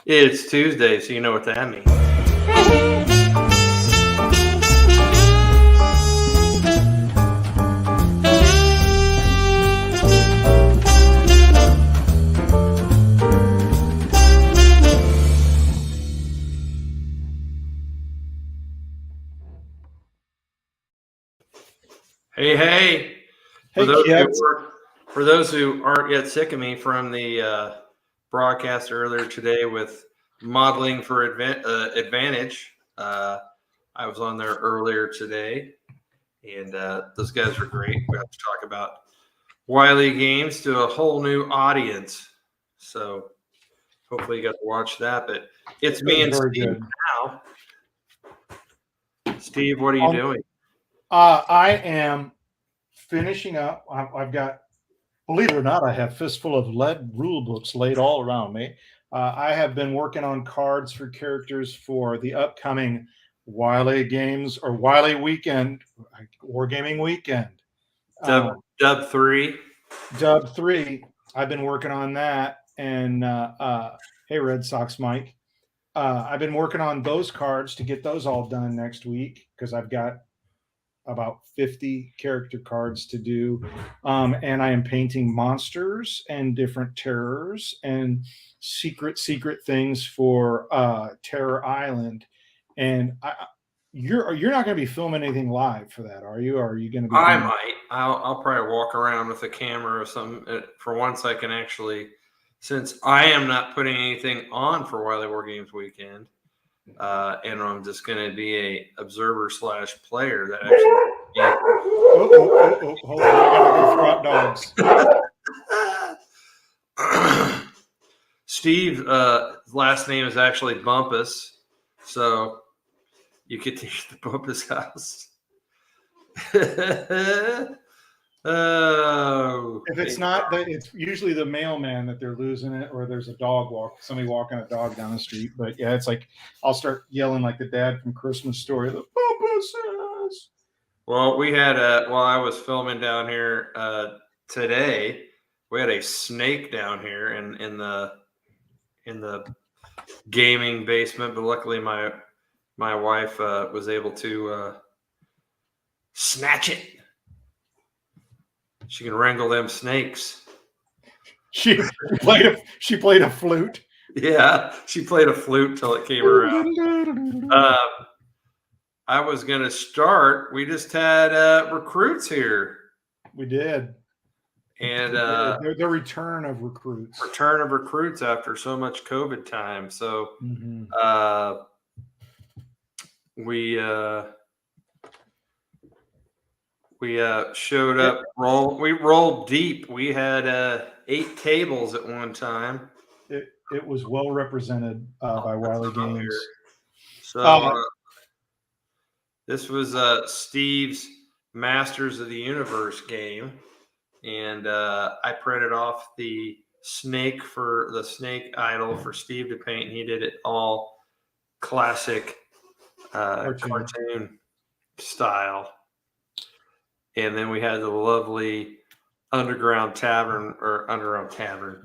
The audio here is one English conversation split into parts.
It's Tuesday, so you know what that means. Hey. For those who aren't yet sick of me from the broadcast earlier today with modeling for advantage, I was on there earlier today, and those guys were great. We have to talk about Wiley games to a whole new audience. So hopefully you got to watch that. But it's me and Steve now. Steve, what are you doing? I am finishing up. I've got, believe it or not, I have fistful of lead rule books laid all around me. I have been working on cards for characters for the upcoming Wiley games or Wiley weekend, wargaming weekend. Dub 3. Dub 3. I've been working on that. And hey, Red Sox Mike. I've been working on those cards to get those all done next week because I've got about 50 character cards to do. And I am painting monsters and different terrors and secret things for Terror Island. And you're not going to be filming anything live for that, are you? Or are you going to be? I might. I'll probably walk around with a camera or something for once I can actually, since I am not putting anything on for Wiley War Games weekend. And I'm just going to be a observer / player that actually. Hold on, I gotta go dogs. Steve's last name is actually Bumpus, so you get to the Bumpus house. Oh, if it's not, it's usually the mailman that they're losing it, or there's a dog somebody walking a dog down the street. But yeah, it's like I'll start yelling like the dad from Christmas Story, the Bumpuses. Well, we had while I was filming down here today, we had a snake down here in the gaming basement, but luckily my wife was able to snatch it. She can wrangle them snakes. She played a flute. Yeah, she played a flute till it came around. I was going to start. We just had recruits here. We did. And the return of recruits. Return of recruits after so much COVID time. So we showed up. We rolled deep. We had 8 tables at one time. It was well represented by Wiley Games. So this was Steve's Masters of the Universe game, and I printed off the snake idol for Steve to paint. He did it all classic cartoon style. And then we had the lovely underground tavern.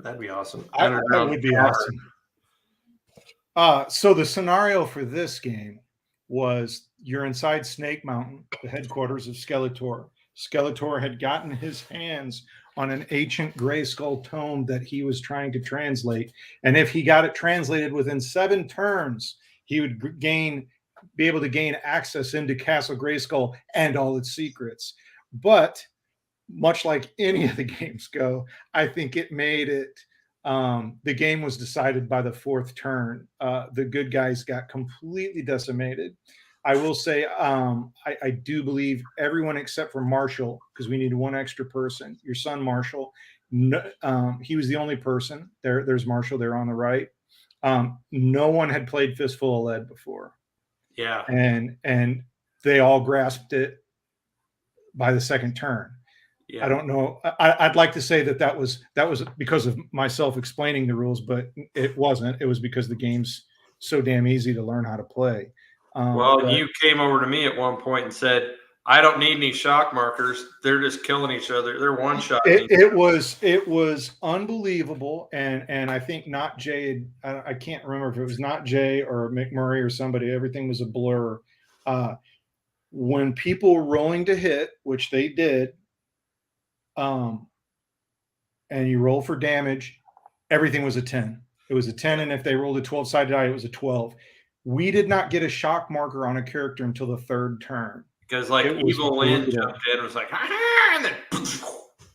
That'd be awesome. That would be awesome. So the scenario for this game was you're inside Snake Mountain, the headquarters of Skeletor. Skeletor had gotten his hands on an ancient Grayskull tome that he was trying to translate. And if he got it translated within 7 turns, he would be able to gain access into Castle Grayskull and all its secrets. But much like any of the games go, I think it made it. The game was decided by the 4th turn. The good guys got completely decimated. I will say I do believe everyone except for Marshall, because we needed 1 extra person. Your son Marshall, he was the only person. There's Marshall there on the right. No one had played Fistful of Lead before. Yeah, and they all grasped it by the 2nd turn. Yeah. I don't know. I'd like to say that was because of myself explaining the rules, but it wasn't. It was because the game's so damn easy to learn how to play. You came over to me at one point and said, I don't need any shock markers. They're just killing each other. They're one shot. It was unbelievable, and I think not Jay. I can't remember if it was not Jay or McMurray or somebody. Everything was a blur. When people were rolling to hit, which they did, and you roll for damage, everything was a 10. It was a 10, and if they rolled a 12-sided die, it was a 12. We did not get a shock marker on a character until the third turn. Because like Evil Lynn jumped in and was like, and then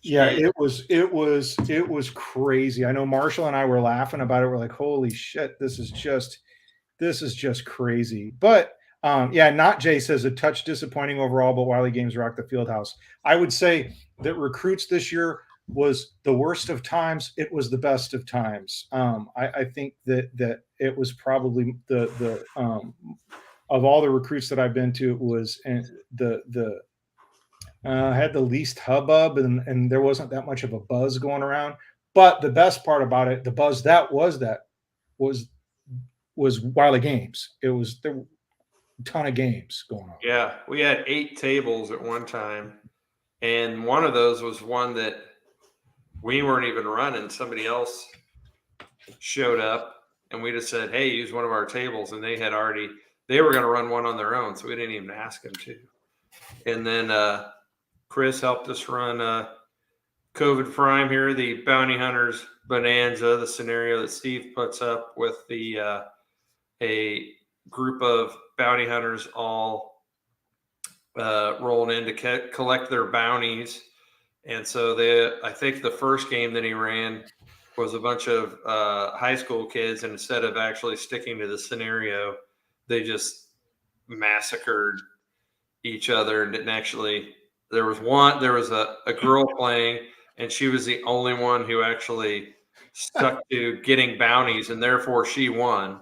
yeah, it was crazy. I know Marshall and I were laughing about it. We're like, holy shit, this is just crazy. But yeah, not Jay says a touch disappointing overall, but Wiley Games rocked the field house. I would say that Recruits this year was the worst of times. It was the best of times. I think that it was probably the of all the Recruits that I've been to, it was the had the least hubbub, and there wasn't that much of a buzz going around. But the best part about it, the buzz was Wiley Games. There were a ton of games going on. Yeah, we had 8 tables at one time, and one of those was one that we weren't even running. Somebody else showed up, and we just said, "Hey, use one of our tables," and they were going to run one on their own, so we didn't even ask them to. And then Chris helped us run COVID Prime here, the Bounty Hunters Bonanza, the scenario that Steve puts up with a group of bounty hunters all rolling in to collect their bounties. And so I think the first game that he ran was a bunch of high school kids, and instead of actually sticking to the scenario, they just massacred each other and didn't actually. There was a girl playing, and she was the only one who actually stuck to getting bounties, and therefore she won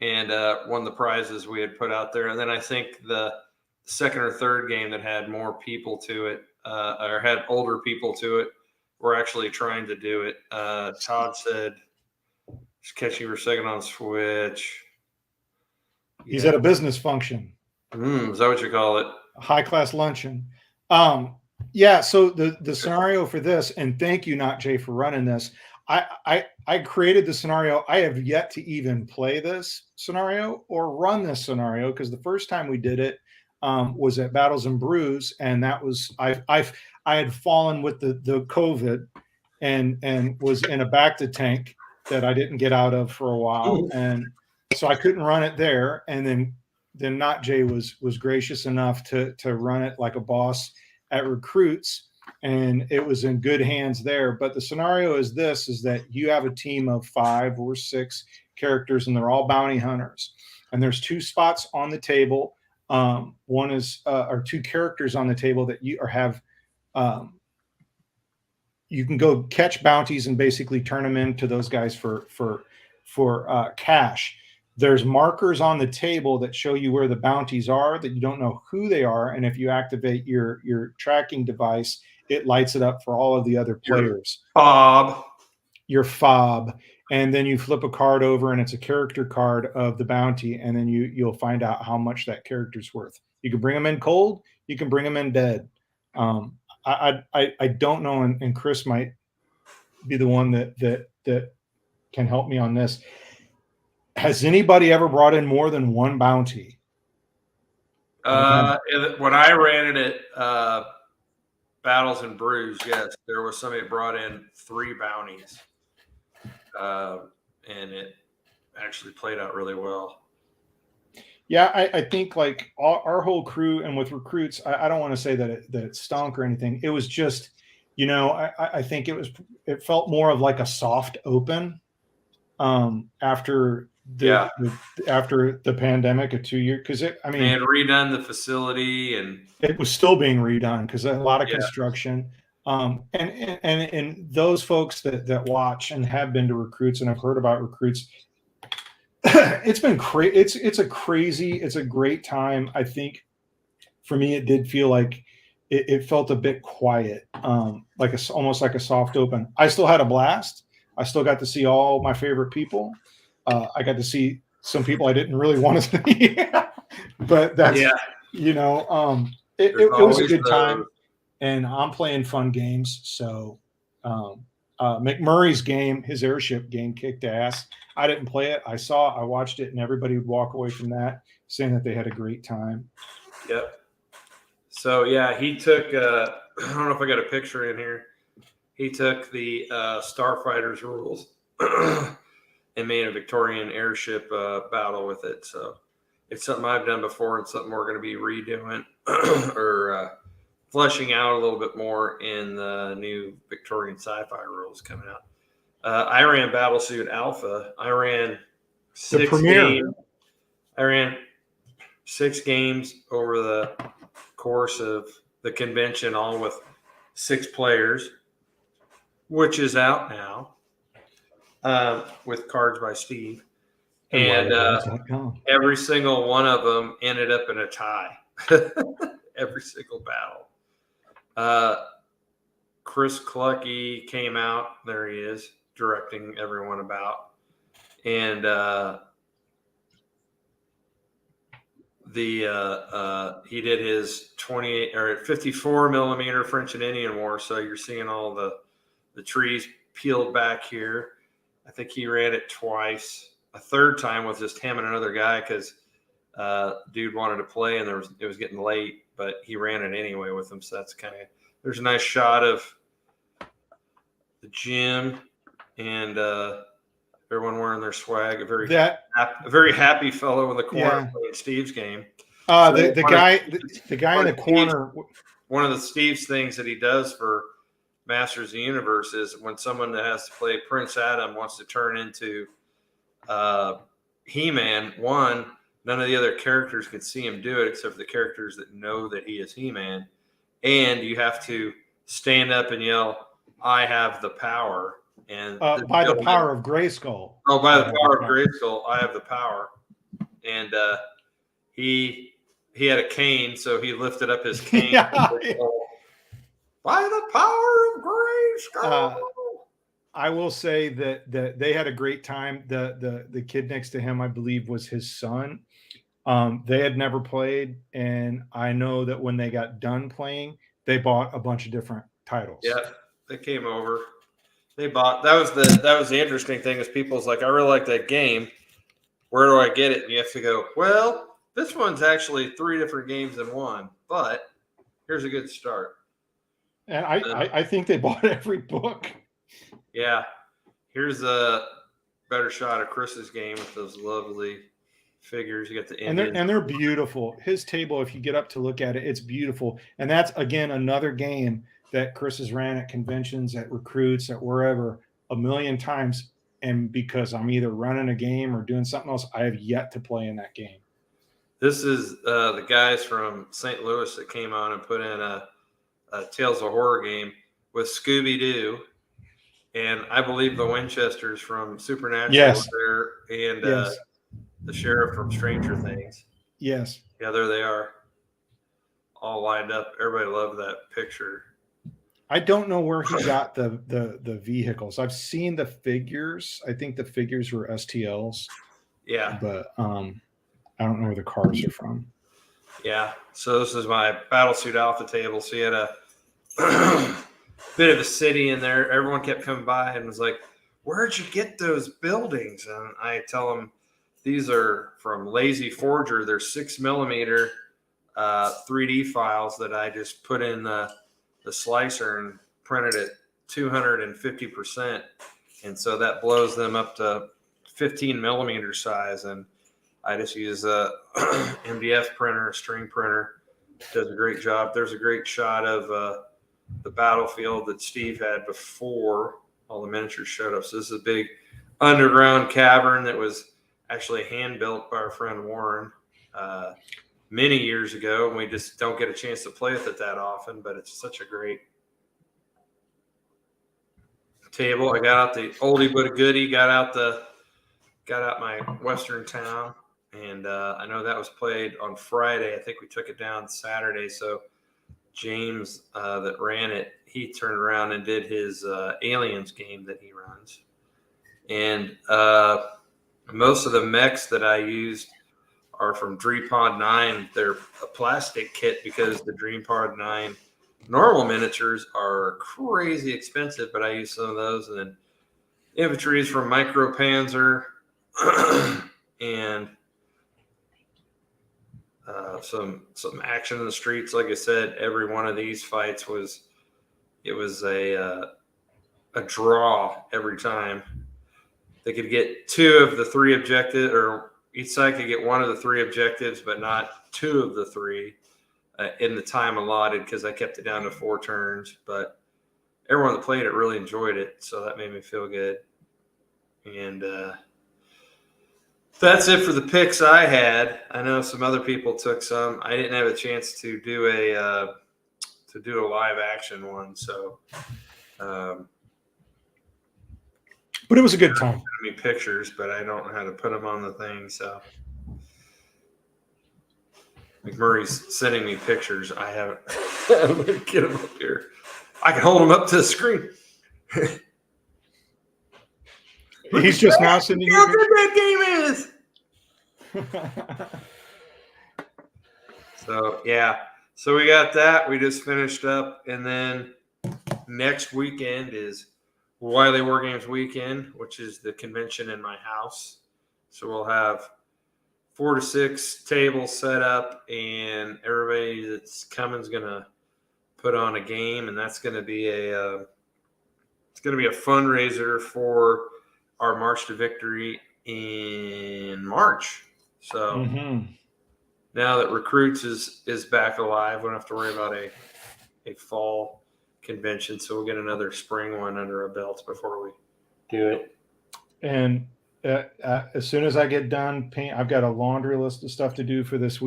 and won the prizes we had put out there. And then I think the second or third game that had more people to it, or had older people to it, were actually trying to do it. Todd said, just catching for a second on Switch. He's at a business function. Is that what you call it? A high-class luncheon. Yeah, so the scenario for this, and thank you, Not Jay, for running this. I created the scenario. I have yet to even play this scenario or run this scenario, because the first time we did it was at Battles and Brews, and that was I had fallen with the COVID and was in a Bacta tank that I didn't get out of for a while, and so I couldn't run it there. And then Not Jay was gracious enough to run it like a boss at Recruits, and it was in good hands there. But the scenario is that you have a team of 5 or 6 characters, and they're all bounty hunters, and there's 2 spots on the table. One is or 2 characters on the table that you have. You can go catch bounties and basically turn them into those guys for cash. There's markers on the table that show you where the bounties are, that you don't know who they are. And if you activate your tracking device, it lights it up for all of the other players. Your fob. And then you flip a card over, and it's a character card of the bounty. And then you'll find out how much that character's worth. You can bring them in cold. You can bring them in dead. I don't know. And Chris might be the one that can help me on this. Has anybody ever brought in more than 1 bounty? When I ran it at Battles and Brews, yes, there was somebody that brought in 3 bounties, and it actually played out really well. Yeah, I think like our whole crew, and with Recruits, I don't want to say that it stunk or anything. It was just, I think it felt more of like a soft open after the pandemic of 2 years, because they had redone the facility, and it was still being redone because a lot of construction. And those folks that watch and have been to Recruits and have heard about Recruits, it's been crazy. It's a great time. I think for me, it did feel like it felt a bit quiet, almost like a soft open. I still had a blast. I still got to see all my favorite people. I got to see some people I didn't really want to see, but that's, it was a good time, and I'm playing fun games. So McMurray's game, his airship game, kicked ass. I didn't play it. I watched it, and everybody would walk away from that saying that they had a great time. Yep. So yeah, he took. I don't know if I got a picture in here. He took the Starfighters rules and made a Victorian airship battle with it. So it's something I've done before, and something we're going to be redoing or fleshing out a little bit more in the new Victorian sci-fi rules coming out. I ran Battlesuit Alpha. I ran six games over the course of the convention, all with 6 players, which is out now with cards by Steve. And every single one of them ended up in a tie. Every single battle. Chris Clucky came out. There he is, directing everyone about. And he did his 28 or 54 millimeter French and Indian War. So you're seeing all the trees peeled back here. I think he ran it twice. A third time was just him and another guy because dude wanted to play and it was getting late, but he ran it anyway with him. So that's there's a nice shot of the gym and everyone wearing their swag. A very happy fellow in the corner playing Steve's game. The guy in the corner. One of the Steve's things that he does for Masters of the Universe is when someone that has to play Prince Adam wants to turn into He-Man, none of the other characters can see him do it except for the characters that know that he is He-Man. And you have to stand up and yell, "I have the power." And by the power of Grayskull. Oh, by the power of Grayskull, I have the power. And he had a cane, so he lifted up his cane. By the power of Grayskull. I will say that they had a great time. The kid next to him, I believe, was his son. They had never played, and I know that when they got done playing, they bought a bunch of different titles. Yeah, they came over. They bought. That was the interesting thing is people's like, I really like that game. Where do I get it? And you have to go, well, this one's actually 3 different games in one, but here's a good start. And I think they bought every book. Yeah. Here's a better shot of Chris's game with those lovely figures. You got the Indians. And they're beautiful. His table, if you get up to look at it, it's beautiful. And that's, again, another game that Chris has ran at conventions, at recruits, at wherever, a million times. And because I'm either running a game or doing something else, I have yet to play in that game. This is the guys from St. Louis that came on and put in a Tales of Horror game with Scooby-Doo. And I believe the Winchesters from Supernatural were there, and the sheriff from Stranger Things. Yes. Yeah, there they are, all lined up. Everybody loved that picture. I don't know where he got the vehicles. I've seen the figures. I think the figures were STLs. Yeah. But I don't know where the cars are from. Yeah. So this is my Battlesuit Alpha table. So you had a bit of a city in there. Everyone kept coming by and was like, "Where'd you get those buildings?" And I tell them, these are from Lazy Forger. They're 6 millimeter 3D files that I just put in the slicer and printed at 250%. And so that blows them up to 15 millimeter size. And I just use a MDF printer, a string printer. Does a great job. There's a great shot of the battlefield that Steve had before all the miniatures showed up. So this is a big underground cavern that was actually hand built by our friend Warren many years ago, and we just don't get a chance to play with it that often, but it's such a great table. I got out the oldie but a goodie, got out my Western Town, and I know that was played on Friday. I think we took it down Saturday, so James that ran it, he turned around and did his Aliens game that he runs. And most of the mechs that I used are from Dream Pod 9. They're a plastic kit because the Dream Pod 9 normal miniatures are crazy expensive, but I use some of those. And then infantry is from Micro Panzer and some action in the streets. Like I said, every one of these fights was a draw every time. They could get 2 of the 3 objectives, or each side could get 1 of the 3 objectives, but not 2 of the 3 in the time allotted because I kept it down to 4 turns. But everyone that played it really enjoyed it, so that made me feel good. And that's it for the picks I had. I know some other people took some. I didn't have a chance to do a live action one, so. But it was a good time. Me pictures, but I don't know how to put them on the thing. So McMurray's sending me pictures. I haven't. I'm gonna get them up here. I can hold them up to the screen. He's just now sending you. How good that game is. So yeah, so we got that. We just finished up, and then next weekend is Wiley War Games weekend, which is the convention in my house. So we'll have 4 to 6 tables set up, and everybody that's coming is gonna put on a game, and that's gonna be a fundraiser for our March to Victory in March. So now that Recruits is back alive, we don't have to worry about a fall convention, so we'll get another spring one under our belts before we do it. And as soon as I get done paint, I've got a laundry list of stuff to do for this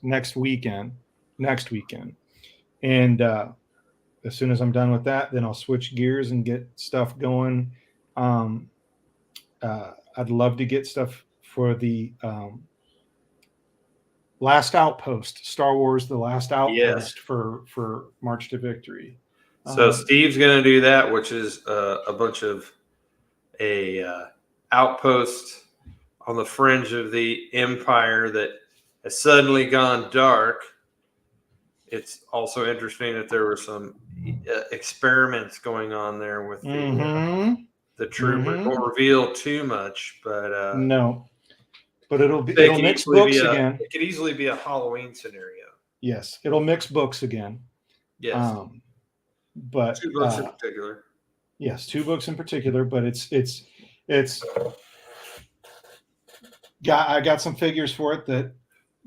next weekend. And as soon as I'm done with that, then I'll switch gears and get stuff going. I'd love to get stuff for the Last Outpost, Star Wars: The Last Outpost for March to Victory. So Steve's going to do that, which is a bunch of outpost on the fringe of the empire that has suddenly gone dark. It's also interesting that there were some experiments going on there with the troop. We won't reveal too much, but no. But it'll mix books again. It could easily be a Halloween scenario. Yes, it'll mix books again. Yes. But 2 books in particular. Yes, 2 books in particular, but I got some figures for it that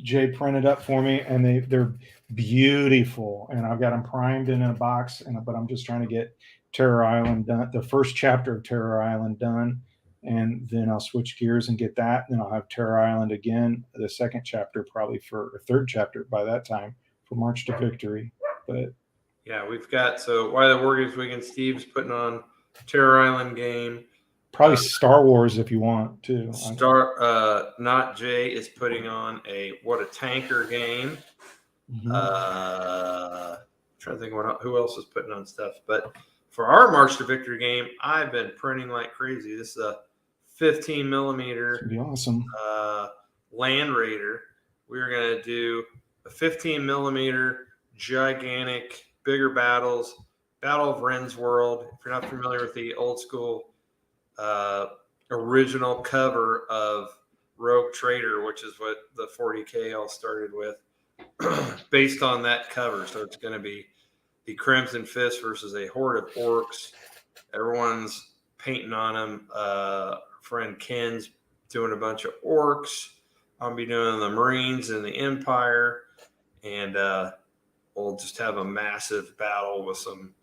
Jay printed up for me, and they're beautiful, and I've got them primed in a box, but I'm just trying to get Terror Island done, the first chapter of Terror Island done, and then I'll switch gears and get that. Then I'll have Terror Island again, the second chapter, probably for a 3rd chapter by that time for March to Victory. But yeah, we've got Wiley War Games weekend. Steve's putting on Terror Island game. Probably Star Wars if you want to. Not Jay is putting on a What a Tanker game. Trying to think who else is putting on stuff. But for our March to Victory game, I've been printing like crazy. This is a 15 millimeter. It'd be awesome. Land Raider. We're gonna do a 15 millimeter gigantic, bigger battles. Battle of Ren's World. If you're not familiar with the old school original cover of Rogue Trader, which is what the 40K all started with, based on that cover. So it's going to be the Crimson Fist versus a horde of orcs. Everyone's painting on them. Friend Ken's doing a bunch of orcs. I'll be doing the Marines and the Empire. And we'll just have a massive battle with some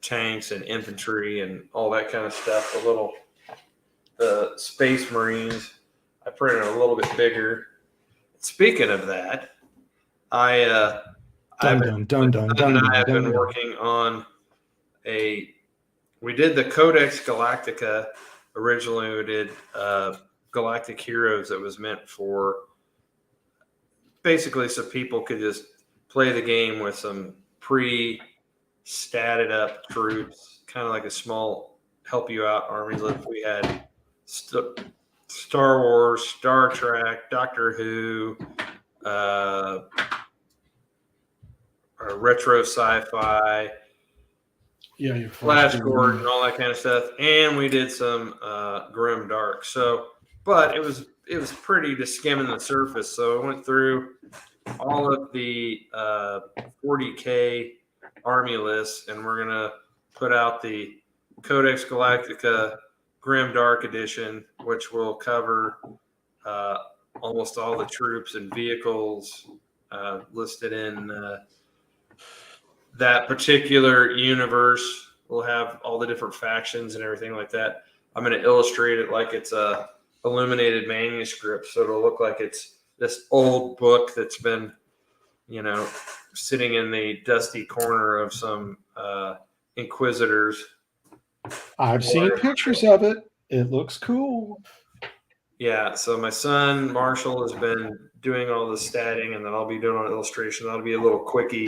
tanks and infantry and all that kind of stuff. A little Space Marines. I printed a little bit bigger. Speaking of that, I've been working on we did the Codex Galactica originally. We did Galactic Heroes that was meant for basically so people could just play the game with some pre-statted up troops, kind of like a small help you out army. If we had Star Wars, Star Trek, Doctor Who, retro sci-fi, Flash Gordon, all that kind of stuff, and we did some grim dark. So, but it was pretty just skimming the surface. So I went through all of the 40K army lists, and we're gonna put out the Codex Galactica Grim Dark Edition, which will cover almost all the troops and vehicles listed in that particular universe. We'll have all the different factions and everything like that. I'm going to illustrate it like it's a illuminated manuscript, so it'll look like it's this old book that's been, sitting in the dusty corner of some inquisitors. I've seen pictures of it. It looks cool. Yeah, so my son Marshall has been doing all the statting, and then I'll be doing an illustration. That'll be a little quickie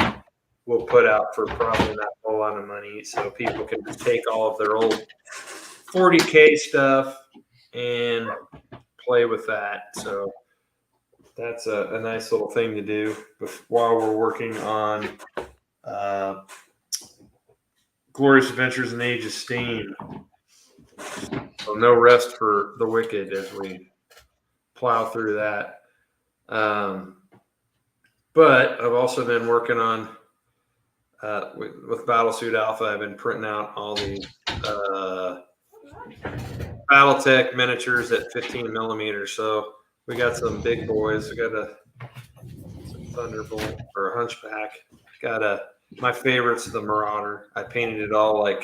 we'll put out for probably not a whole lot of money, so people can just take all of their old 40K stuff and play with that. So that's a nice little thing to do while we're working on Glorious Adventures in Age of Steam. So no rest for the wicked as we plow through that. But I've also been working on with Battlesuit Alpha. I've been printing out all the Battletech miniatures at 15 millimeters. So we got some big boys. We got some Thunderbolt or a Hunchback. Got my favorite's the Marauder. I painted it all like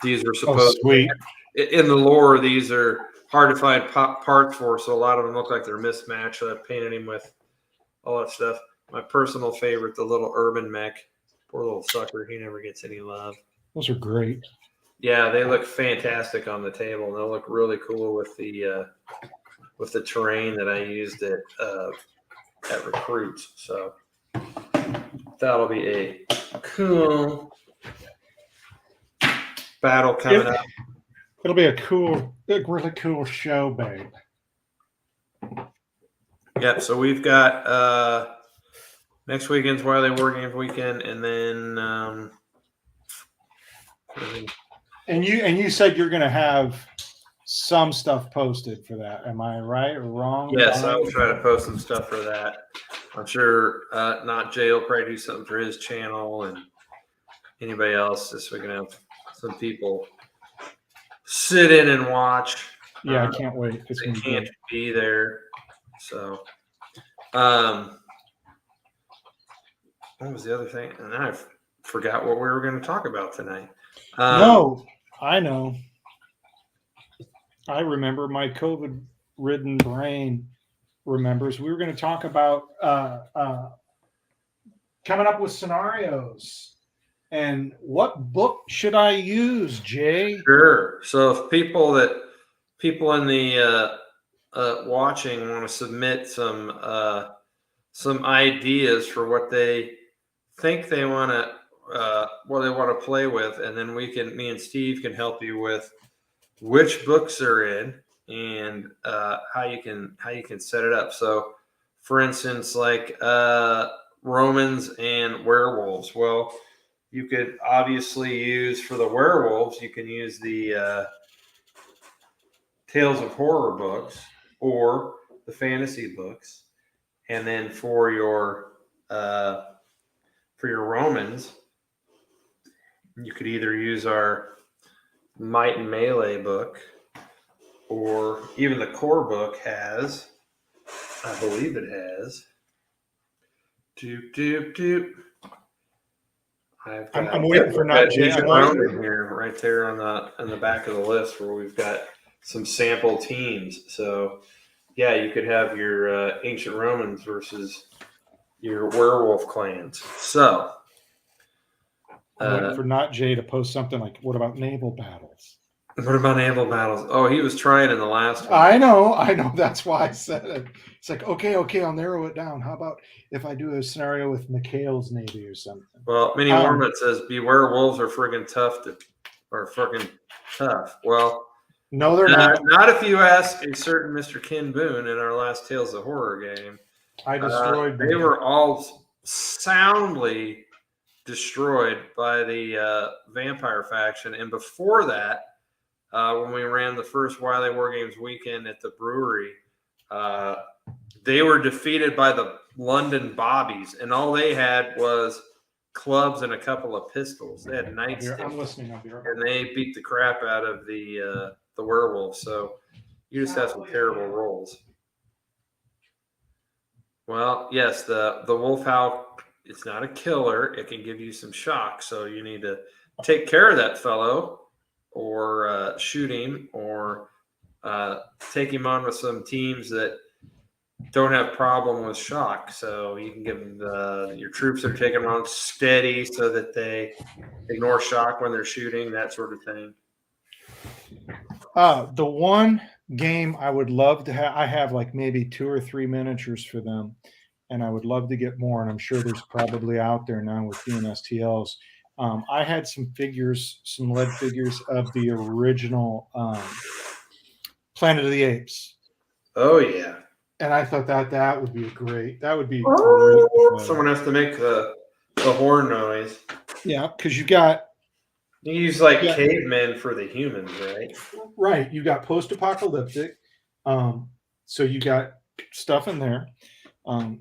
these are supposed sweet. In the lore, these are hard to find parts for, so a lot of them look like they're mismatched. So I painted him with all that stuff. My personal favorite, the little urban mech. Poor little sucker. He never gets any love. Those are great. Yeah, they look fantastic on the table. And they'll look really cool with the terrain that I used at Recruits. So that'll be a cool battle coming up. It'll be a really cool show, babe. Yep. So we've got next weekend's Wily Wargames weekend, and then and you said you're going to have some stuff posted for that. Am I right or wrong? Yes, I will try to post some stuff for that. I'm sure Not Jay will probably do something for his channel, and anybody else, just so we can have some people sit in and watch. Yeah, I can't wait. They can't be there. So, what was the other thing? And I forgot what we were going to talk about tonight. No, I know. I remember. My COVID-ridden brain remembers. We were going to talk about coming up with scenarios. And what book should I use, Jay? Sure. So if people in the watching want to submit some ideas for what they think they want to play with, and then me and Steve can help you with which books they're in and how you can set it up. So, for instance, like Romans and werewolves. Well, you could obviously use for the werewolves. You can use the Tales of Horror books or the fantasy books, and then for your Romans, you could either use our Might and Melee book, or even the core book has, I believe it has. I'm waiting for Not Jay. I'm here right there on the back of the list where we've got some sample teams. So yeah, you could have your ancient Romans versus your werewolf clans. So I'm waiting for Not Jay to post something like, what about naval battles? What about naval battles? Oh, he was trying in the last one. I know. That's why I said it. It's like, okay, I'll narrow it down. How about if I do a scenario with McHale's Navy or something? Well, Mini Warmit says, beware wolves are friggin' tough. Well, No, they're not. Not if you ask a certain Mr. Ken Boone in our last Tales of Horror game. I destroyed them. They were all soundly destroyed by the vampire faction. And before that, when we ran the first Wily War Games weekend at the brewery, they were defeated by the London Bobbies, and all they had was clubs and a couple of pistols. They had nightsticks. I'm listening. I'll be right back. And they beat the crap out of the werewolves. So you just have some terrible rolls. Well, yes, the wolf howl, it's not a killer. It can give you some shock. So you need to take care of that fellow, or shoot him, or take him on with some teams that don't have problem with shock. So you can give your troops that are taking them on steady so that they ignore shock when they're shooting, that sort of thing. The one game I would love to have, I have like maybe 2 or 3 miniatures for them, and I would love to get more, and I'm sure there's probably out there now with DNSTLs. I had some figures, some lead figures of the original Planet of the Apes. Oh, yeah. And I thought that would be great. That would be great. Someone has to make the horn noise. Yeah, because you got... You use like cavemen for the humans, right? Right. You got post-apocalyptic. So you got stuff in there.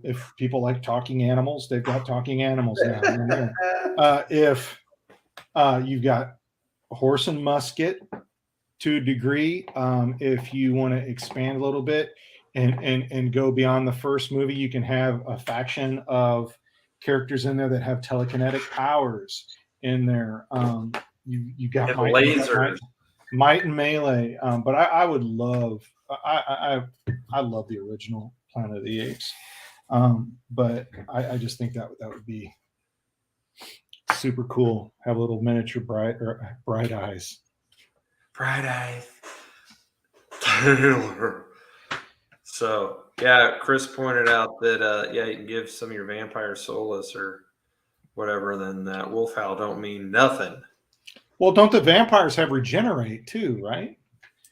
If people like talking animals, they've got talking animals now. If you've got horse and musket to a degree, if you want to expand a little bit and go beyond the first movie, you can have a faction of characters in there that have telekinetic powers in there. You got lasers, might and melee. But I would love, I love the original Planet of the Apes. But I just think that would be super cool. Have a little miniature bright eyes. Bright eyes. So yeah, Chris pointed out that you can give some of your vampire solace or whatever, then that wolf howl don't mean nothing. Well, don't the vampires have regenerate too, right?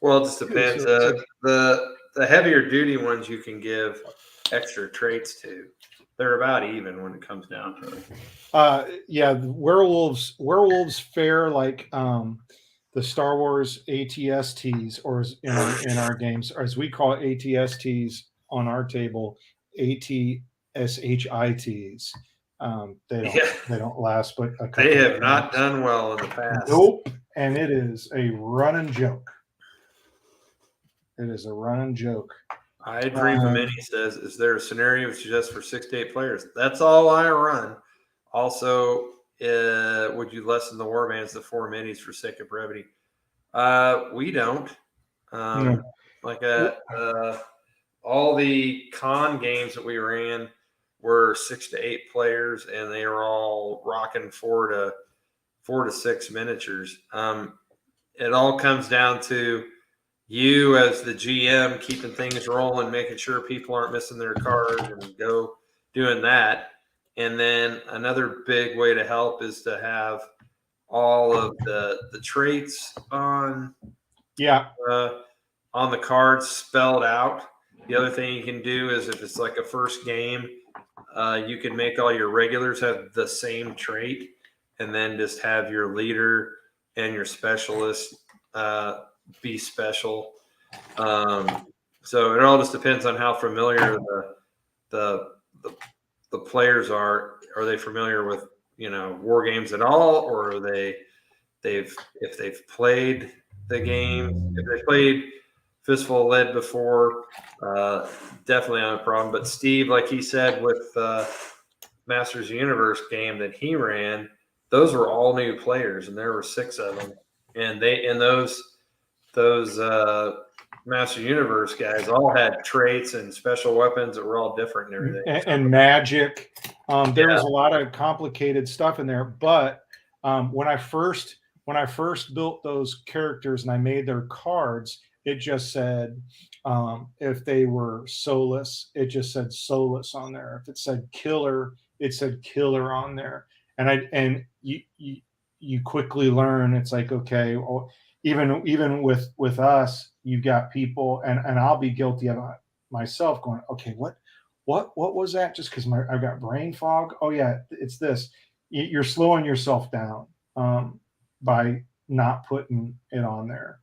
Well, it just depends. The heavier duty ones you can give extra traits to. They're about even when it comes down to it. Yeah, werewolves fare like the Star Wars ATSTs, or in our games, or as we call it, ATSTs on our table, ATSHITs. They don't last, but they have not done well in the past. Nope, and it is a running joke. It is a running joke. I Dream of Mini says, is there a scenario just for 6 to 8 players? That's all I run. Also, would you lessen the war bands to 4 minis for sake of brevity? We don't. No. Like all the con games that we ran were 6 to 8 players, and they were all rocking 4 to 6 miniatures. It all comes down to you as the GM keeping things rolling, making sure people aren't missing their cards, and go doing that. And then another big way to help is to have all of the traits on the cards spelled out. The other thing you can do is, if it's like a first game, you can make all your regulars have the same trait, and then just have your leader and your specialist be special. So it all just depends on how familiar the players are. Are they familiar with war games at all, or are if they've played the game, if they played Fistful of Lead before, definitely not a problem. But Steve, like he said with Masters of the Universe game that he ran, those were all new players, and there were 6 of them, and those Master Universe guys all had traits and special weapons that were all different and everything. And magic. There was a lot of complicated stuff in there. But when I first built those characters and I made their cards, it just said if they were soulless, it just said soulless on there. If it said killer, it said killer on there. And you quickly learn, it's like, okay, well, even with us, you've got people, and I'll be guilty of it myself, going, okay, what was that? Just because I've got brain fog. Oh yeah, it's this. You're slowing yourself down by not putting it on there.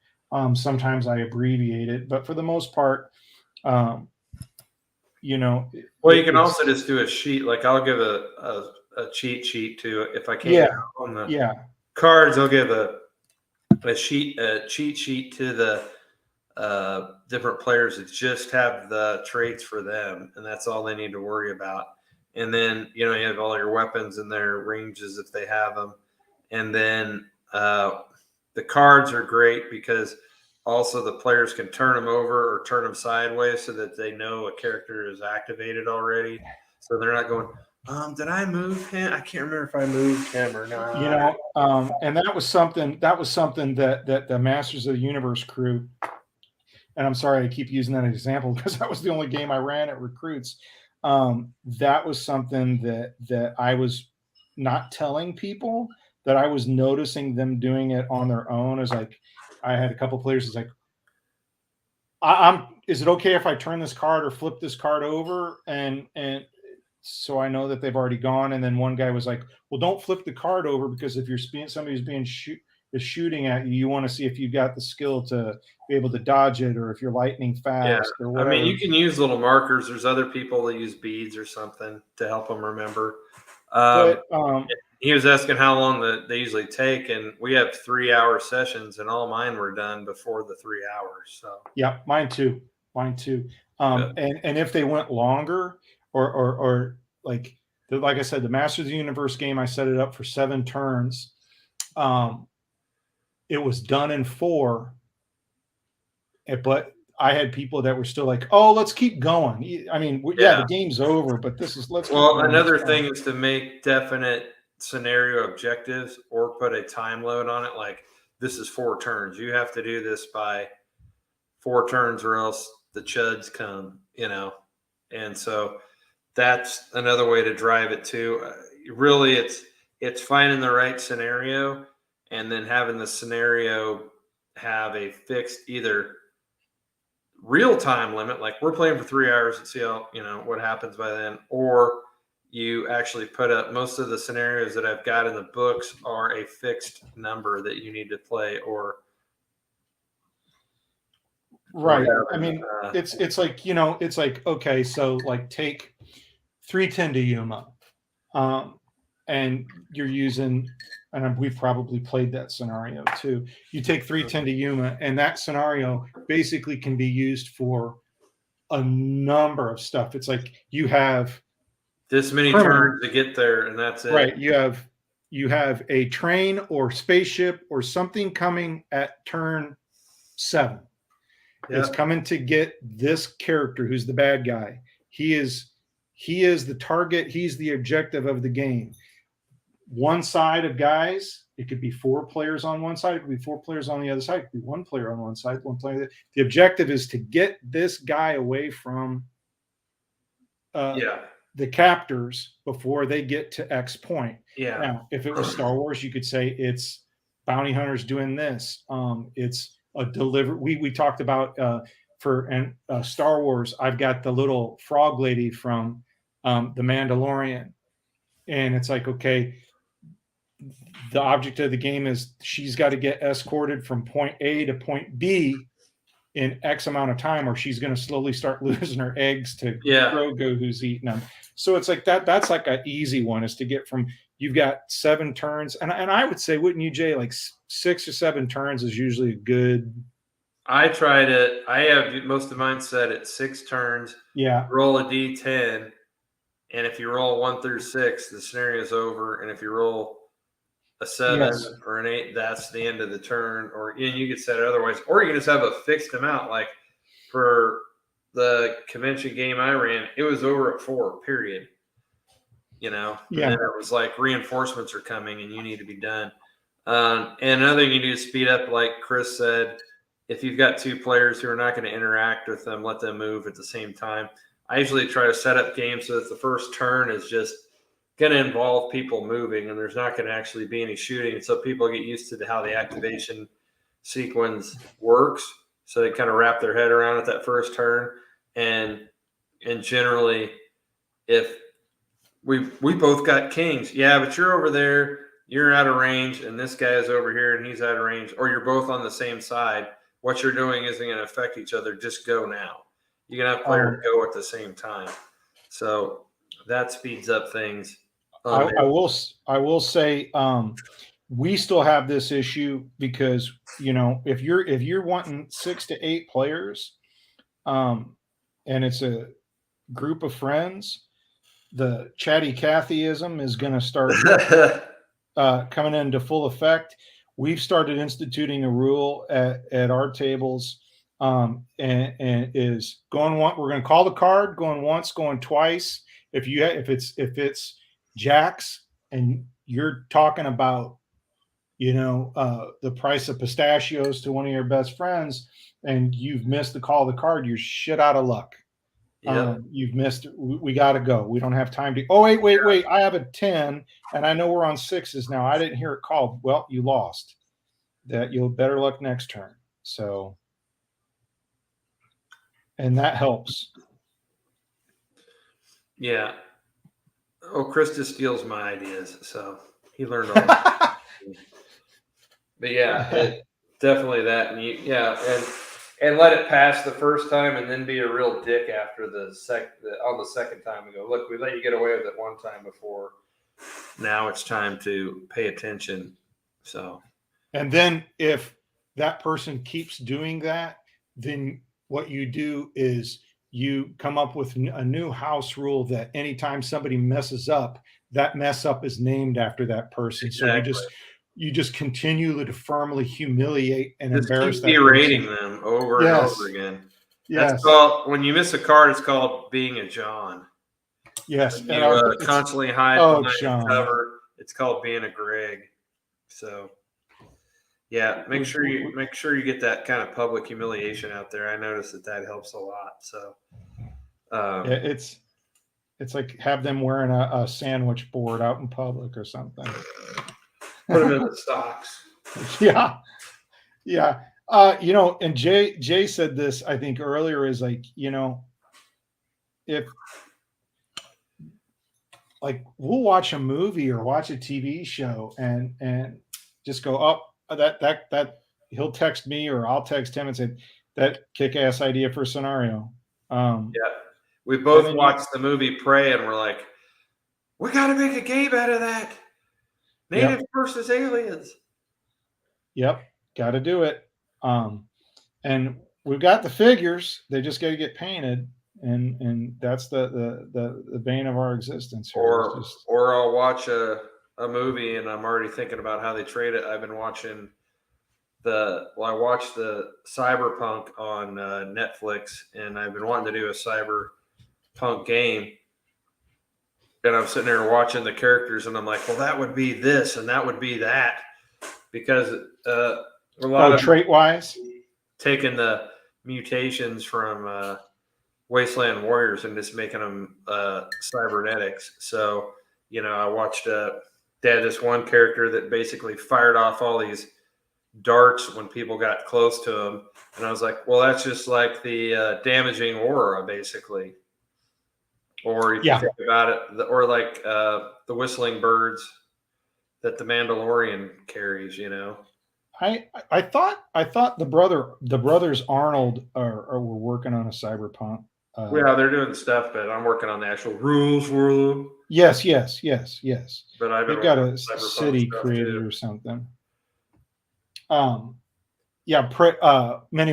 Sometimes I abbreviate it, but for the most part, um, well, you can also just do a sheet. Like I'll give a cheat sheet to it. If I can't on the cards, I'll give a cheat sheet to the different players that just have the traits for them, and that's all they need to worry about. And then you have all your weapons and their ranges if they have them, and then the cards are great because also the players can turn them over or turn them sideways so that they know a character is activated already, so they're not going, did I move him? I can't remember if I moved him or not. And that was something that the Masters of the Universe crew, and I'm sorry I keep using that example because that was the only game I ran at recruits. That was something that I was not telling people, that I was noticing them doing it on their own. As like, I had a couple players. It's like, is it okay if I turn this card or flip this card over? And so I know that they've already gone. And then one guy was like, well, don't flip the card over, because if somebody's being shooting at you, you want to see if you've got the skill to be able to dodge it, or if you're lightning fast or whatever. I mean, you can use little markers. There's other people that use beads or something to help them remember. He was asking how long they usually take, and we have 3-hour sessions, and all mine were done before the 3 hours. So yeah, mine too. And if they went longer, or like I said, the Masters of the Universe game, I set it up for 7 turns. It was done in 4, but I had people that were still like, "Oh, let's keep going." I mean, the game's over, but let's. Well, another thing is to make definite scenario objectives or put a time load on it. Like, this is 4 turns. You have to do this by 4 turns, or else the chuds come. And so that's another way to drive it too. Really, it's finding the right scenario, and then having the scenario have a fixed either real-time limit, like we're playing for 3 hours and see how what happens by then, or you actually put up. Most of the scenarios that I've got in the books are a fixed number that you need to play, or right. I mean, it's like, it's like, okay, so like take 310 to Yuma, and you're using, and we've probably played that scenario too. You take 310 to Yuma, and that scenario basically can be used for a number of stuff. It's like you have this many turns to get there, and that's it. Right. You have a train or spaceship or something coming at turn 7. Yep. It's coming to get this character who's the bad guy. He is the target. He's the objective of the game. One side of guys, it could be 4 players on one side. It could be 4 players on the other side. It could be 1 player on one side, 1 player. The objective is to get this guy away from the captors before they get to X point. Yeah. Now, if it was Star Wars, you could say it's bounty hunters doing this. It's a we talked about for Star Wars. I've got the little frog lady from The Mandalorian, and it's like, okay, the object of the game is she's got to get escorted from point A to point B in X amount of time, or she's going to slowly start losing her eggs to Grogu, who's eating them. So it's like that's like an easy one, is to get from, you've got 7 turns. And I would say, wouldn't you, Jay, like 6 or 7 turns is usually good. I tried it. I have most of mine set at 6 turns. Yeah. Roll a D10. And if you roll 1 through 6, the scenario is over. And if you roll a 7 or an 8, that's the end of the turn. Or you could set it otherwise, or you can just have a fixed amount. Like for the convention game I ran, it was over at 4, period. And then it was like reinforcements are coming and you need to be done. And another thing you do is speed up, like Chris said. If you've got 2 players who are not going to interact with them, let them move at the same time. I usually try to set up games so that the first turn is just going to involve people moving, and there's not going to actually be any shooting. And so people get used to how the activation sequence works. So they kind of wrap their head around it that first turn, and generally, if we both got kings, yeah, but you're over there, you're out of range, and this guy is over here and he's out of range, or you're both on the same side. What you're doing isn't going to affect each other. Just go now. You can have players go at the same time, so that speeds up things. I will say we still have this issue because if you're wanting 6 to 8 players, and it's a group of friends, the chatty Cathyism is going to start coming into full effect. We've started instituting a rule at our tables, and is going one. We're going to call the card, going once, going twice. If it's jacks and you're talking about the price of pistachios to one of your best friends, and you've missed the call of the card, you're shit out of luck. Yep. You've missed. We got to go. We don't have time to. Oh, wait. I have a 10, and I know we're on 6s now. I didn't hear it called. Well, you lost. That you'll better luck next turn. So, and that helps. Yeah. Oh, Chris just steals my ideas, so he learned all that. But yeah, definitely that, and let it pass the first time, and then be a real dick after on the second time and go, look, we let you get away with it one time before. Now it's time to pay attention. So, and then if that person keeps doing that, then what you do is you come up with a new house rule that anytime somebody messes up, that mess up is named after that person. Exactly. So you just continue to firmly humiliate and just embarrass keep that berating person. them over and over again. Yes. That's called, when you miss a card, it's called being a John. Yes. When you constantly hide behind the cover, it's called being a Greg. So yeah, make sure you get that kind of public humiliation out there. I noticed that helps a lot. So it's like have them wearing a sandwich board out in public or something. Put them in the stocks. Yeah. And Jay said this, I think earlier, is like, if like we'll watch a movie or watch a TV show and just go, oh, that he'll text me or I'll text him and say that kick-ass idea for a scenario. Yeah. We both watched the movie Prey and we're like, we got to make a game out of that. Native versus aliens. Yep. Got to do it. And we've got the figures. They just got to get painted. And that's the bane of our existence here. Or I'll watch a movie and I'm already thinking about how they trade it. I've been watching I watched the Cyberpunk on Netflix, and I've been wanting to do a Cyberpunk game. And I'm sitting there watching the characters, and I'm like, well, that would be this, and that would be that, because a lot of trait-wise, taking the mutations from Wasteland Warriors and just making them cybernetics. So, I watched they had this one character that basically fired off all these darts when people got close to him, and I was like, well, that's just like the damaging aura, basically. Or if you think about it, or like the whistling birds that the Mandalorian carries, I thought the brothers Arnold are working on a Cyberpunk. Yeah, they're doing stuff, but I'm working on the actual rules for them. Yes. But they've got a city created or something. Many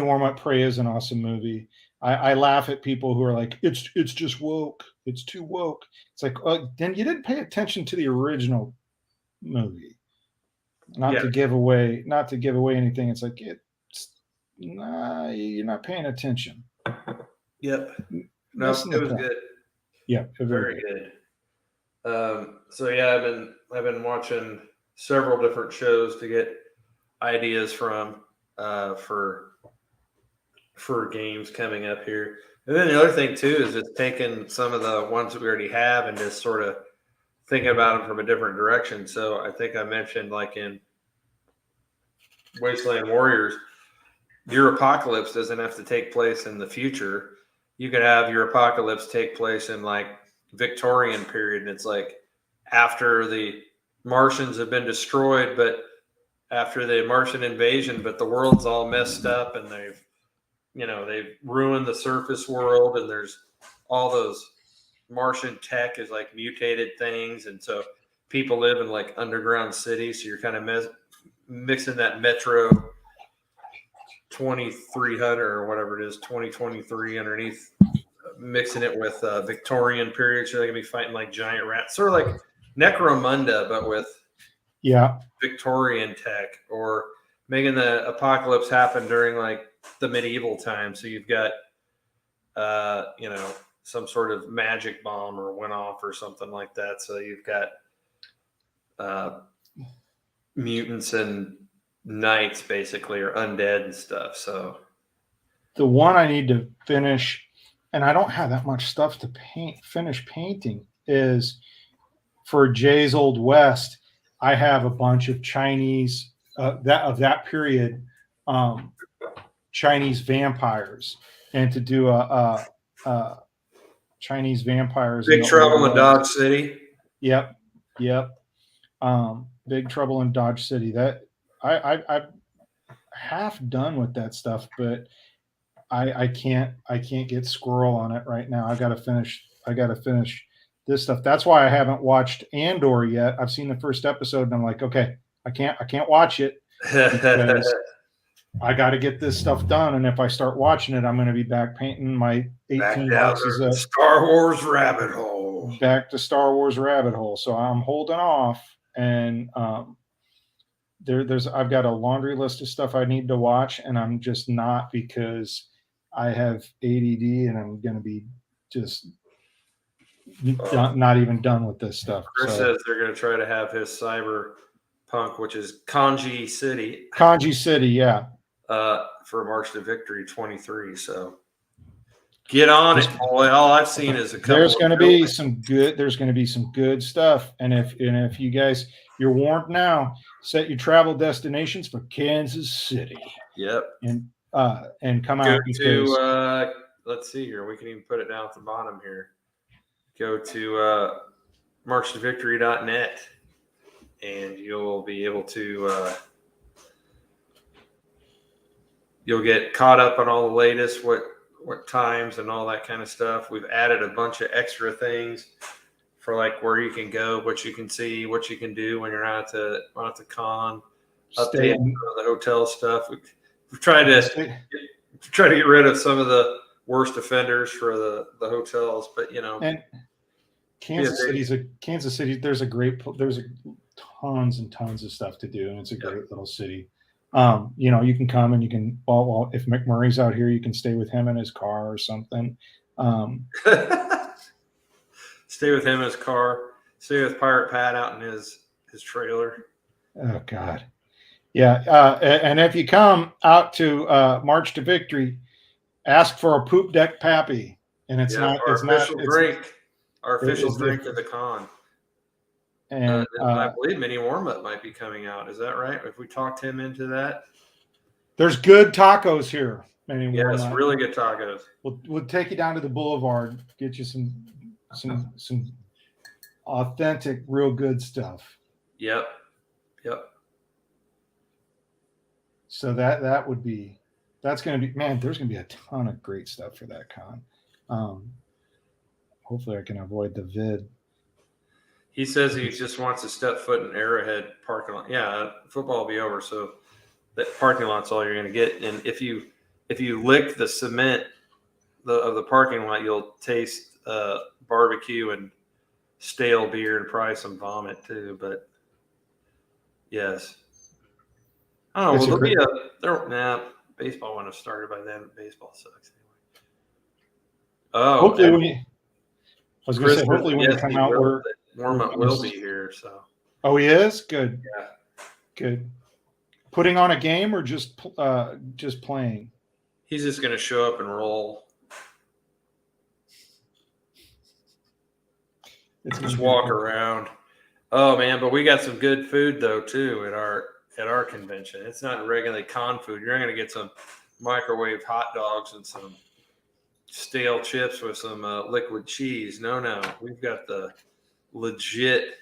Warm Up Prey is an awesome movie. I laugh at people who are like, it's just woke. It's too woke. It's like, then you didn't pay attention to the original movie. Not to give away anything. It's like you're not paying attention. Yep. No, it was good. Yeah, very good. So yeah, I've been watching several different shows to get ideas from for games coming up here. And then the other thing too is just taking some of the ones that we already have and just sort of thinking about them from a different direction. So I think I mentioned, like, in Wasteland Warriors, your apocalypse doesn't have to take place in the future. You could have your apocalypse take place in like Victorian period, and it's like after the Martians have been destroyed, but after the Martian invasion, but the world's all messed up, and they've ruined the surface world, and there's all those Martian tech is like mutated things, and so people live in like underground cities. So you're kind of mixing that Metro 2300 or whatever it is, 2023 underneath, mixing it with Victorian period. So they're gonna be fighting like giant rats, sort of like Necromunda, but with Victorian tech, or making the apocalypse happen during like the medieval time. So you've got, some sort of magic bomb or went off or something like that. So you've got mutants and knights basically, or undead and stuff. So the one I need to finish, and I don't have that much stuff to finish painting, is for Jay's Old West. I have a bunch of Chinese that period, Chinese vampires, and to do a Chinese vampires. Big Trouble in Dodge City. Yep. Big Trouble in Dodge City. That I'm half done with that stuff, but I can't get squirrel on it right now. I got to finish this stuff. That's why I haven't watched Andor yet. I've seen the first episode and I'm like, okay, I can't watch it because I got to get this stuff done. And if I start watching it, I'm going to be back painting my 18 boxes of Star Wars rabbit hole. Back to Star Wars rabbit hole. So I'm holding off, and I've got a laundry list of stuff I need to watch, and I'm just not, because I have ADD and I'm going to be just not even done with this stuff. Chris says they're going to try to have his cyberpunk, which is Kanji City. Yeah. For March to Victory 23. So get on it, boy. All I've seen is a couple. There's going to be some good stuff, and if you guys, you're warned now. Set your travel destinations for Kansas City. Yep. And come out to let's see here. We can even put it down at the bottom here. Go to marchtovictory.net, and you'll be able to you'll get caught up on all the latest, what times and all that kind of stuff. We've added a bunch of extra things for like where you can go, what you can see, what you can do when you're out at the con. Update the hotel stuff. We've tried to get rid of some of the worst offenders for the hotels, but and Kansas City. There's tons and tons of stuff to do, and it's a great little city. You can come and you can, well, if McMurray's out here, you can stay with him in his car or something. Stay with him in his car. Stay with Pirate Pat out in his trailer. Oh God. Yeah. And if you come out to March to Victory, ask for a poop deck pappy. And it's not our official drink of the con. And I believe Mini Warm-Up might be coming out. Is that right? If we talked him into that? There's good tacos here. Yes, really good tacos. We'll take you down to the boulevard, get you some authentic, real good stuff. Yep. So that's going to be, man, there's going to be a ton of great stuff for that con. Hopefully I can avoid the vid. He says he just wants to step foot in Arrowhead parking lot. Yeah, football will be over, so that parking lot's all you're going to get. And if you lick the cement of the parking lot, you'll taste barbecue and stale beer and probably some vomit too. But yes, I don't know. Baseball wouldn't have started by then. Baseball sucks anyway. Oh, hopefully hopefully when you come out, Warm-Up will be here. So. Oh, he is? Good. Yeah. Good. Putting on a game or just playing? He's just going to show up and roll. Just walk around. Oh man, but we got some good food though too at our at our convention. It's not regularly con food. You're not going to get some microwave hot dogs and some stale chips with some liquid cheese. No. We've got the legit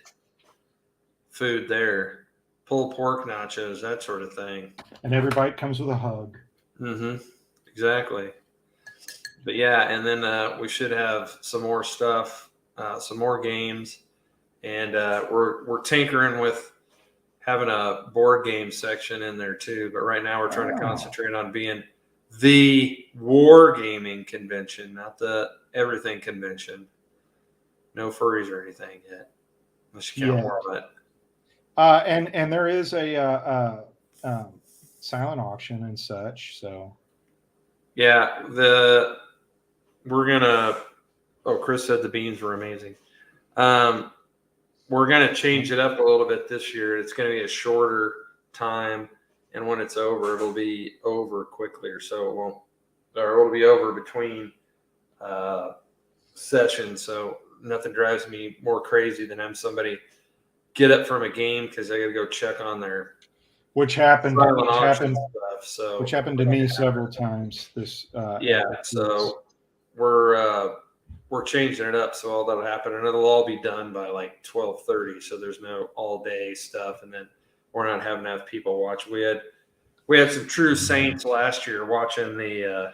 food there. Pulled pork nachos, that sort of thing. And every bite comes with a hug. Mm-hmm. Exactly. But yeah, and then we should have some more stuff, some more games, and we're tinkering with having a board game section in there too. But right now we're trying to concentrate on being the wargaming convention, not the everything convention. No furries or anything yet, unless you count Warlet. And there is a silent auction and such. So yeah, we're gonna. Oh, Chris said the beans were amazing. We're gonna change it up a little bit this year. It's gonna be a shorter time, and when it's over, it'll be over quickly, so it won't, or it'll be over between sessions. So nothing drives me more crazy than having somebody get up from a game because they got to go check on their which happened stuff, which happened to me several times this so we're changing it up so all that'll happen, and it'll all be done by like 12:30, so there's no all day stuff, and then we're not having to have people watch. We had some true saints last year watching the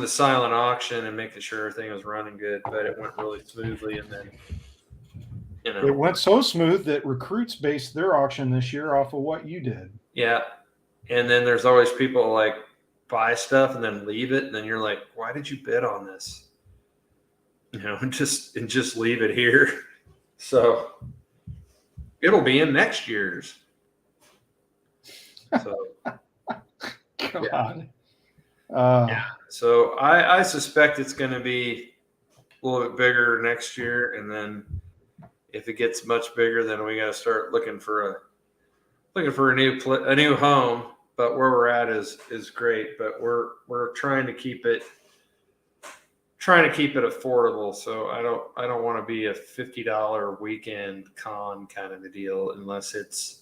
silent auction and making sure everything was running good, but it went really smoothly. And then, it went so smooth that recruits based their auction this year off of what you did. Yeah. And then there's always people like buy stuff and then leave it. And then you're like, why did you bid on this? And just leave it here. So it'll be in next year's. So, God. Yeah. So I suspect it's going to be a little bit bigger next year, and then if it gets much bigger, then we got to start looking for a new home. But where we're at is great. But we're trying to keep it affordable. So I don't want to be a $50 weekend con kind of a deal unless it's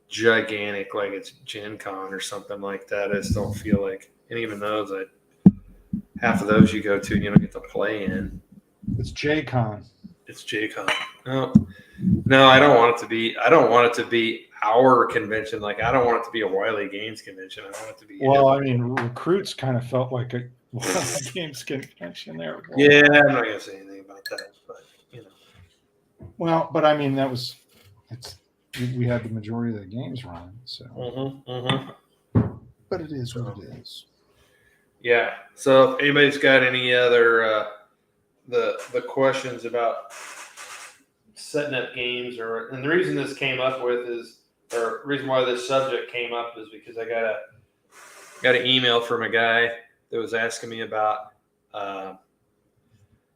gigantic, like it's Gen Con or something like that. I just don't feel like, and even those, half of those you go to and you don't get to play in. It's J-Con. It's J-Con. No, I don't want it to be. I don't want it to be our convention. Like, I don't want it to be a Wiley Games convention. I want it to be. Well, I mean, recruits kind of felt like a Wiley Games convention there. Yeah, I'm not gonna say anything about that, but Well, but I mean, we had the majority of the games running, so. But it is what it is. Yeah. So if anybody's got any other the questions about setting up games, and the reason this came up with is, or reason why this subject came up is because I got an email from a guy that was asking me about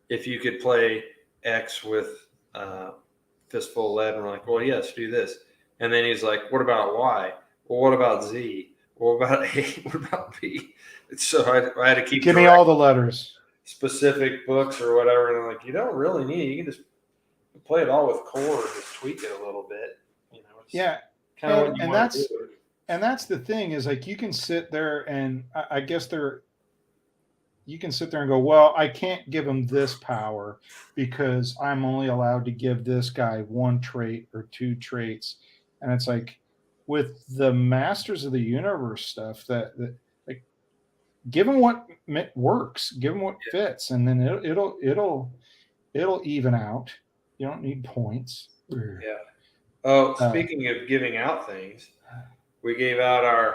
if you could play X with Fistful of Lead, and we're like, well, yes, do this. And then he's like, what about Y? Well, what about Z? What about A? What about B? So I had to keep. Give me all the letters. Specific books or whatever, and I'm like, you don't really need it. You can just play it all with core, just tweak it a little bit. Yeah, kind of what you want to do. And that's the thing is, like, you can sit there and I guess you can sit there and go, well, I can't give him this power because I'm only allowed to give this guy one trait or two traits. And it's like with the Masters of the Universe stuff that like, give him what works, give him what fits, and then it'll even out. You don't need points. Yeah. Oh, speaking of giving out things, we gave out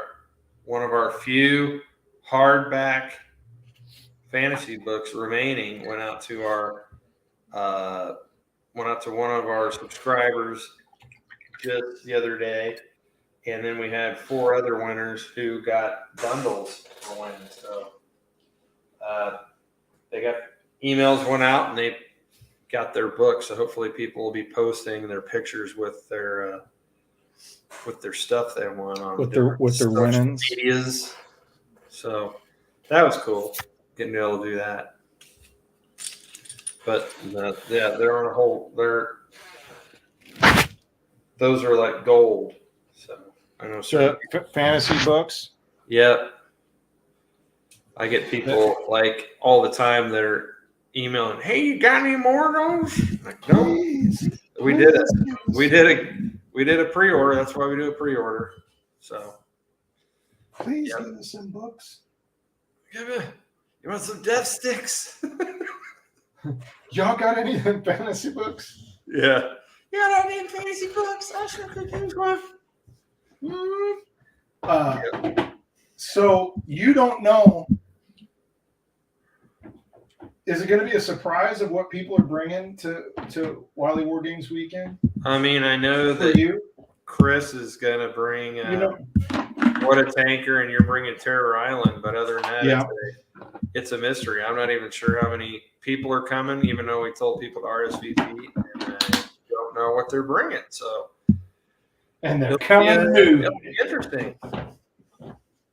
one of our few hardback fantasy books remaining. Went out to one of our subscribers just the other day, and then we had 4 other winners who got bundles to win. So they got emails went out and they got their book. So hopefully people will be posting their pictures with their stuff they won on with their winnings medias. So that was cool getting to be able to do that. But they're on a whole. those are like gold. So I know. So fantasy books. Yep. I get people like all the time that are emailing, "Hey, you got any more of those?" Like, no, we did a pre-order. That's why we do a pre-order. So please give us some books. You want some death sticks? Y'all got any fantasy books? Yeah. You got any fantasy books? I sure could use one. So you don't know. Is it going to be a surprise of what people are bringing to Wily War Games weekend? I mean, I know that Chris is going to bring What a Tanker, and you're bringing Terror Island. But other than that, it's a mystery. I'm not even sure how many people are coming, even though we told people to RSVP, and I don't know what they're bringing. So, and they're coming new. It'll be interesting.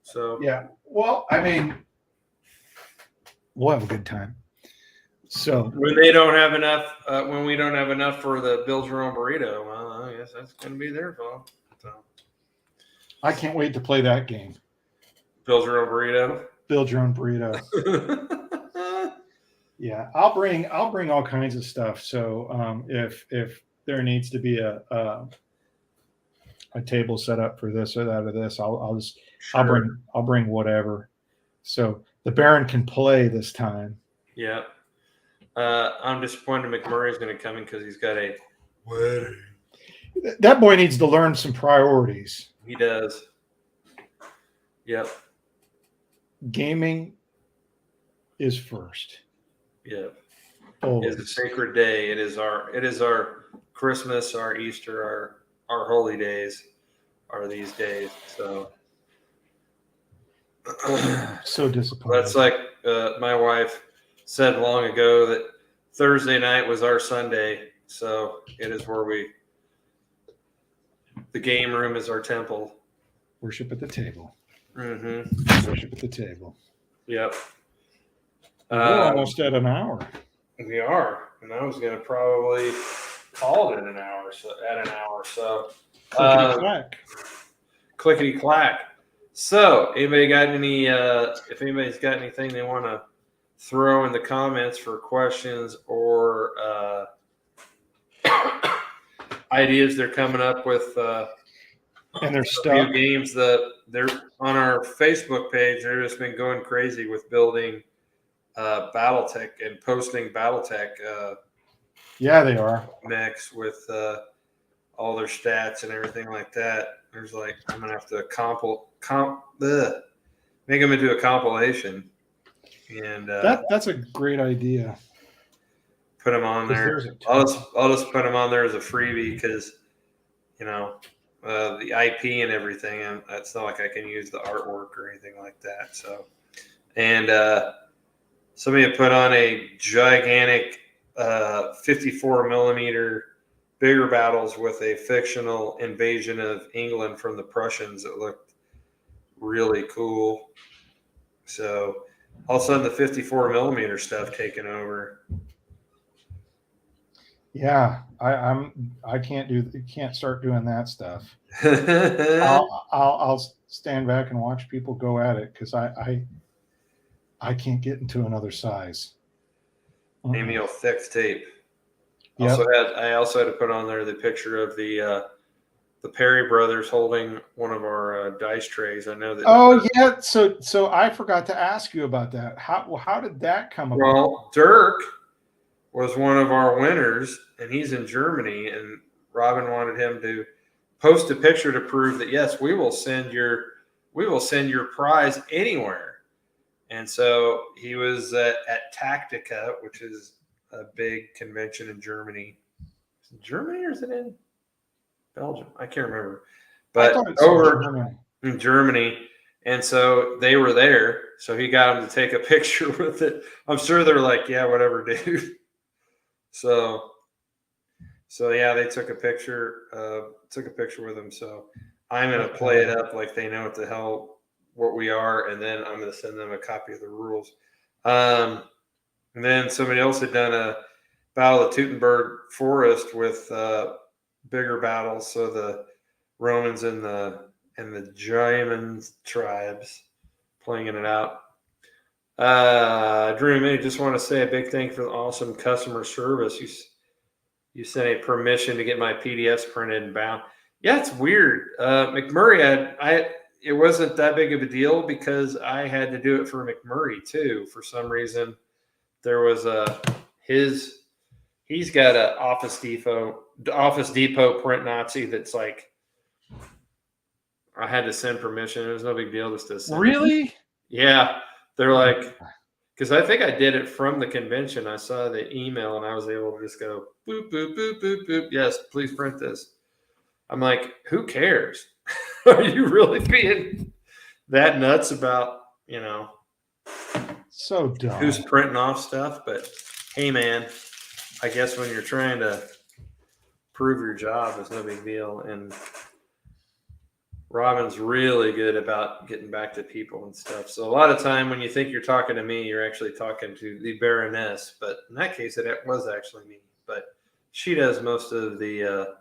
So yeah. Well, I mean, we'll have a good time. So when they don't have enough, when we don't have enough for the build your own burrito, well, I guess that's going to be their fault. So I can't wait to play that game. Build your own burrito. Build your own burrito. Yeah, I'll bring all kinds of stuff. So if there needs to be a table set up for this or that or this, I'll bring whatever. So the Baron can play this time. Yeah. I'm disappointed McMurray's going to come in because he's got a wedding. That boy needs to learn some priorities. He does. Yep. Gaming is first. Yep. Always. It's a sacred day. It is our Christmas, our Easter, our holy days are these days. So so disappointed. That's like my wife said long ago that Thursday night was our Sunday. So it is where the game room is our temple. Worship at the table. Mm-hmm. Worship at the table. Yep. We're almost at an hour. We are, and I was going to probably call it an hour. So Clickety clack. Clickety clack. So, anybody got any? If anybody's got anything they want to throw in the comments for questions or ideas they're coming up with, and their stuff. Games that they're on our Facebook page. They've just been going crazy with building BattleTech and posting BattleTech. Yeah, they are mix with all their stats and everything like that. There's like I'm gonna have to make them into a compilation, and that's a great idea. Put them on there. I'll just put them on there as a freebie because the IP and everything, and it's not like I can use the artwork or anything like that. So, and somebody put on a gigantic 54 millimeter bigger battles with a fictional invasion of England from the Prussians that looked really cool. So all of a sudden the 54 millimeter stuff taking over. Yeah, I can't start doing that stuff. I'll stand back and watch people go at it because I can't get into another size. Amy will fix tape. Yep. I also had to put on there the picture of the Perry brothers holding one of our dice trays. I know that. Oh yeah, so I forgot to ask you about that. How did that come about? Well, Dirk was one of our winners, and he's in Germany. And Robin wanted him to post a picture to prove that yes, we will send your prize anywhere. And so he was at Tactica, which is a big convention in Germany. Is it Germany or is it in Belgium? I can't remember. But over in Germany. And so they were there. So he got him to take a picture with it. I'm sure they're like, yeah, whatever, dude. So yeah, they took a picture with him. So I'm going to play it up like they know what we are, and then I'm going to send them a copy of the rules. And then somebody else had done a Battle of Teutoburg Forest with bigger battles. So the Romans and the German tribes playing it out. Drew Mini, just want to say a big thank you for the awesome customer service. You sent a permission to get my PDFs printed and bound. Yeah, it's weird. McMurray, it wasn't that big of a deal because I had to do it for McMurray too. For some reason, there was he's got a Office Depot print Nazi that's like, I had to send permission. It was no big deal just to send. Really? Yeah. They're like, because I think I did it from the convention. I saw the email and I was able to just go boop, boop, boop, boop, boop. Yes, please print this. I'm like, who cares? Are you really being that nuts about, so dumb, who's printing off stuff? But hey, man, I guess when you're trying to prove your job, it's no big deal. And Robin's really good about getting back to people and stuff. So a lot of time when you think you're talking to me, you're actually talking to the Baroness. But in that case, it was actually me. But she does most of the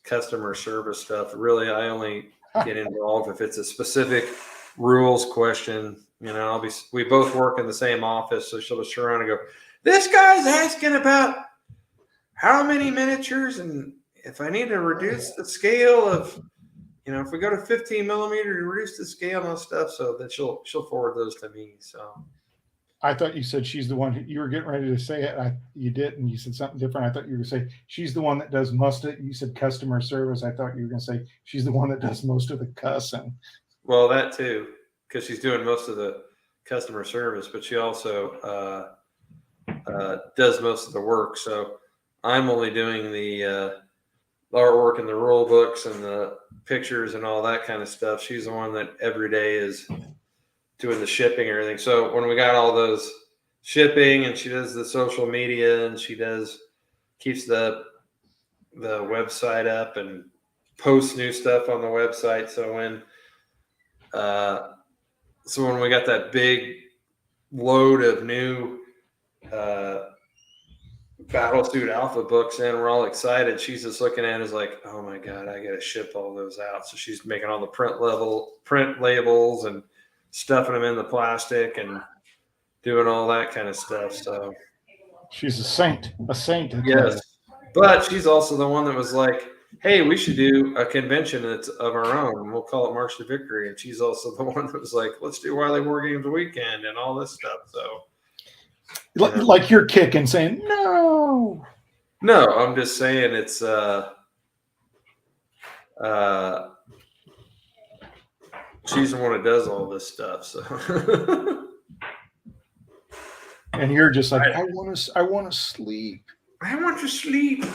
customer service stuff. Really, I only get involved if it's a specific rules question. We both work in the same office, so she'll just turn around and go, "This guy's asking about how many miniatures, and if I need to reduce the scale of." If we go to 15 millimeter, you reduce the scale and stuff, so that she'll forward those to me. So I thought you said she's the one. You were getting ready to say it. You didn't. You said something different. I thought you were going to say she's the one that does most of it. You said customer service. I thought you were going to say she's the one that does most of the cussing. Well, that too, because she's doing most of the customer service, but she also does most of the work. So I'm only doing the artwork and the rule books and the pictures and all that kind of stuff. She's the one that every day is doing the shipping and everything. So when we got all those shipping, and she does the social media, and she keeps the website up and posts new stuff on the website. So when we got that big load of new Battlesuit Alpha books in, we're all excited. She's just looking at it as like, oh my God, I got to ship all those out. So she's making all the print labels and stuffing them in the plastic and doing all that kind of stuff. So she's a saint. Yes. But she's also the one that was like, hey, we should do a convention that's of our own, and we'll call it March to Victory. And she's also the one that was like, let's do Wily War Games weekend and all this stuff. So like you're kicking, saying no. No, I'm just saying it's she's the one that does all this stuff. So and you're just like, I want to sleep. I want to sleep.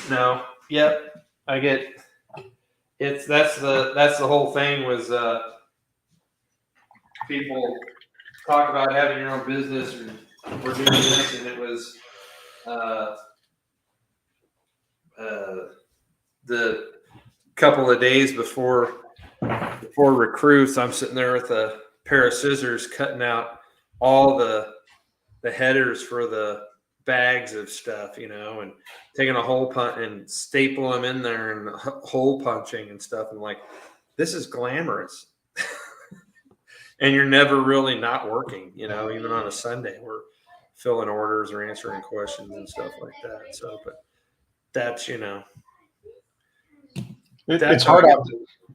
No. Yep. I get it's that's the whole thing was people talk about having your own business, and we're doing this, and it was the couple of days before recruits, I'm sitting there with a pair of scissors cutting out all the headers for the bags of stuff, and taking a hole punch and staple them in there and hole punching and stuff. And like, this is glamorous. And you're never really not working, even on a Sunday, we're filling orders or answering questions and stuff like that. So, but that's, it's hard out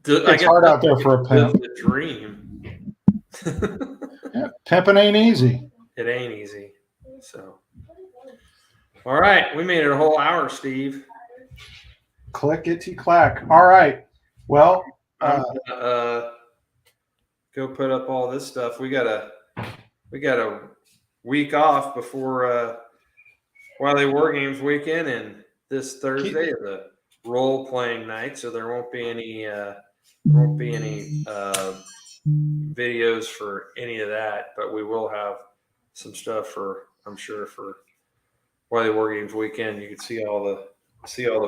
there. It's hard out there for a pimp. The dream. Yeah, pimping ain't easy. It ain't easy. So, all right, we made it a whole hour, Steve. Clickety clack. All right. Well, go put up all this stuff. We got a week off before Wily War Games weekend, and this Thursday is a role playing night, so there won't be any videos for any of that, but we will have some stuff I'm sure for Wily War Games weekend. You can see all the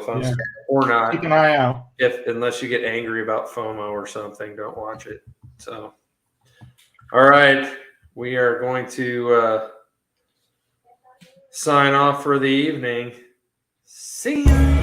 fun stuff, or not. Keep an eye out. Unless you get angry about FOMO or something, don't watch it. So, all right, we are going to sign off for the evening. See ya.